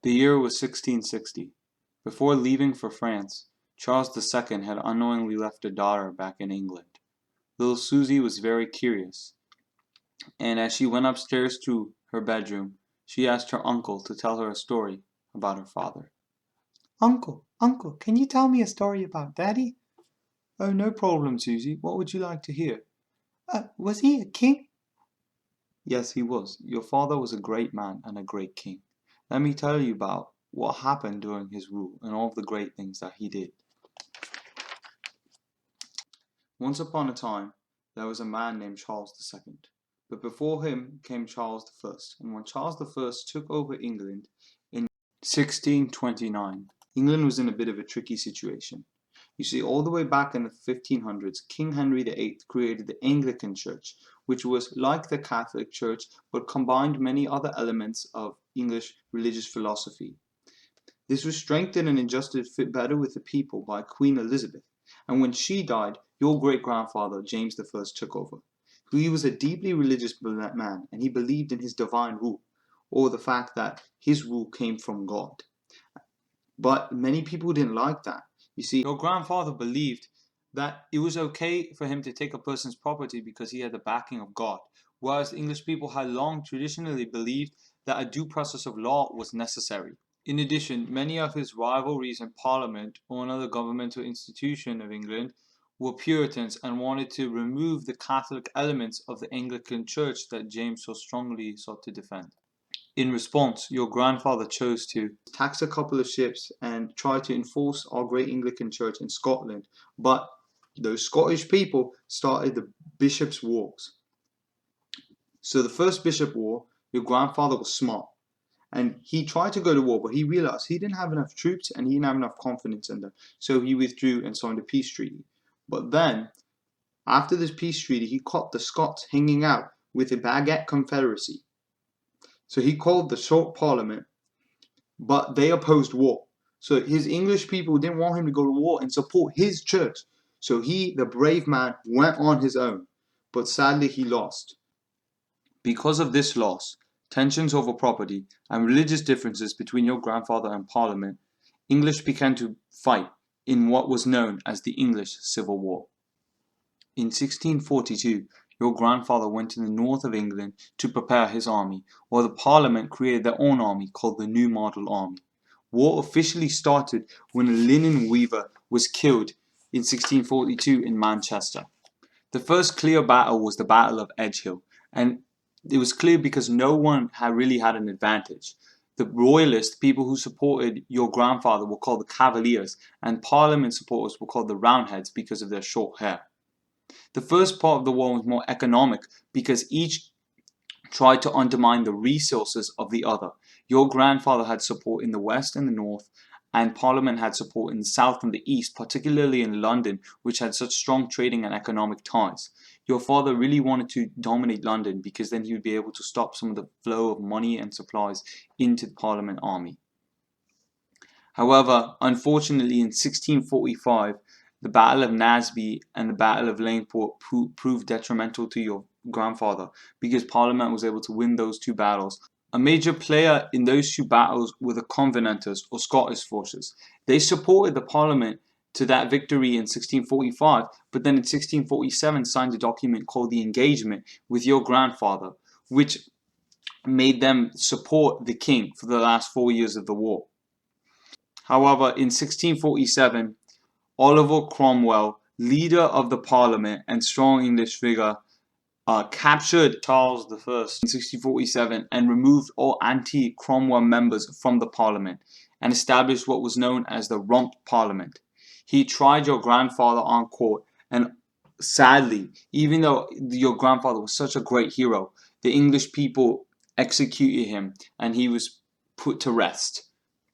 The year was 1660. Before leaving for France, Charles II had unknowingly left a daughter back in England. Little Susie was very curious, and as she went upstairs to her bedroom, she asked her uncle to tell her a story about her father. Uncle, can you tell me a story about Daddy? Oh, no problem, Susie. What would you like to hear? Was he a king? Yes, he was. Your father was a great man and a great king. Let me tell you about what happened during his rule and all of the great things that he did. Once upon a time, there was a man named Charles II. But before him came Charles I, and when Charles I took over England in 1629, England was in a bit of a tricky situation. You see, all the way back in the 1500s, King Henry VIII created the Anglican Church, which was like the Catholic Church but combined many other elements of English religious philosophy. This was strengthened and adjusted to fit better with the people by Queen Elizabeth, and when she died, your great-grandfather James I took over. He was a deeply religious man, and he believed in his divine rule, or the fact that his rule came from God. But many people didn't like that. You see, your grandfather believed that it was okay for him to take a person's property because he had the backing of God, whereas English people had long traditionally believed that a due process of law was necessary. In addition, many of his rivalries in Parliament or another governmental institution of England were Puritans and wanted to remove the Catholic elements of the Anglican Church that James so strongly sought to defend. In response, your grandfather chose to tax a couple of ships and try to enforce our great Anglican Church in Scotland, but those Scottish people started the Bishops' Wars. So the first Bishop War, your grandfather was smart, and he tried to go to war, but he realized he didn't have enough troops and he didn't have enough confidence in them, so he withdrew and signed a peace treaty. But then, after this peace treaty, he caught the Scots hanging out with a Baguette Confederacy. So he called the short parliament, but they opposed war. So his English people didn't want him to go to war and support his church. So he, the brave man, went on his own. But sadly he lost. Because of this loss, tensions over property, and religious differences between your grandfather and Parliament, English began to fight in what was known as the English Civil War. In 1642, your grandfather went to the north of England to prepare his army, while the Parliament created their own army called the New Model Army. War officially started when a linen weaver was killed in 1642 in Manchester. The first clear battle was the Battle of Edgehill, and it was clear because no one really had an advantage. The Royalist people who supported your grandfather were called the Cavaliers, and Parliament supporters were called the Roundheads because of their short hair. The first part of the war was more economic because each tried to undermine the resources of the other. Your grandfather had support in the west and the north, and Parliament had support in the south and the east, particularly in London, which had such strong trading and economic ties. Your father really wanted to dominate London because then he would be able to stop some of the flow of money and supplies into the Parliament army. However, unfortunately in 1645, the Battle of Naseby and the Battle of Langport proved detrimental to your grandfather because Parliament was able to win those two battles. A major player in those two battles were the Covenanters or Scottish forces. They supported the Parliament to that victory in 1645, but then in 1647 signed a document called the Engagement with your grandfather, which made them support the king for the last 4 years of the war. However, in 1647, Oliver Cromwell, leader of the Parliament and strong English figure, captured Charles I in 1647 and removed all anti-Cromwell members from the Parliament and established what was known as the Rump Parliament. He tried your grandfather on court, and sadly, even though your grandfather was such a great hero, the English people executed him and he was put to rest.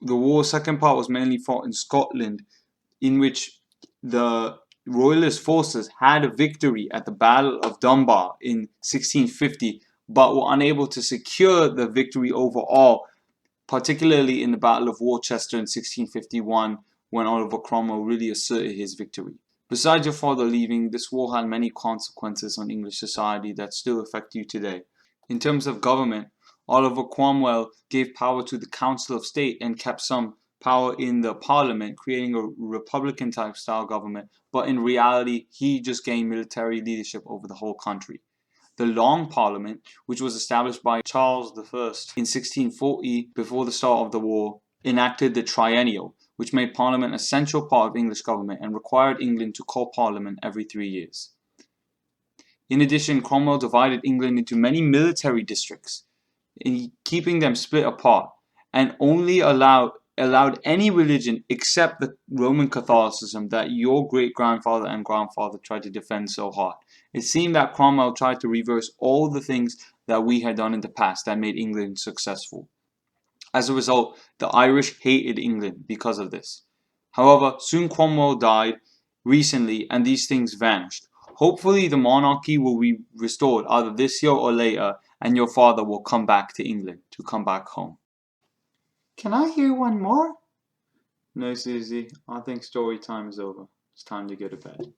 The war's second part was mainly fought in Scotland, in which the Royalist forces had a victory at the Battle of Dunbar in 1650, but were unable to secure the victory overall, particularly in the Battle of Worcester in 1651, when Oliver Cromwell really asserted his victory. Besides your father leaving, this war had many consequences on English society that still affect you today. In terms of government, Oliver Cromwell gave power to the Council of State and kept some power in the Parliament, creating a Republican type style government, but in reality, he just gained military leadership over the whole country. The Long Parliament, which was established by Charles I in 1640 before the start of the war, enacted the Triennial, which made Parliament a central part of English government and required England to call Parliament every 3 years. In addition, Cromwell divided England into many military districts, keeping them split apart, and only allowed any religion except the Roman Catholicism that your great-grandfather and grandfather tried to defend so hard. It seemed that Cromwell tried to reverse all the things that we had done in the past that made England successful. As a result, the Irish hated England because of this. However, soon Cromwell died recently and these things vanished. Hopefully the monarchy will be restored either this year or later, and your father will come back to England, to come back home. Can I hear one more? No, Susie, I think story time is over. It's time to go to bed.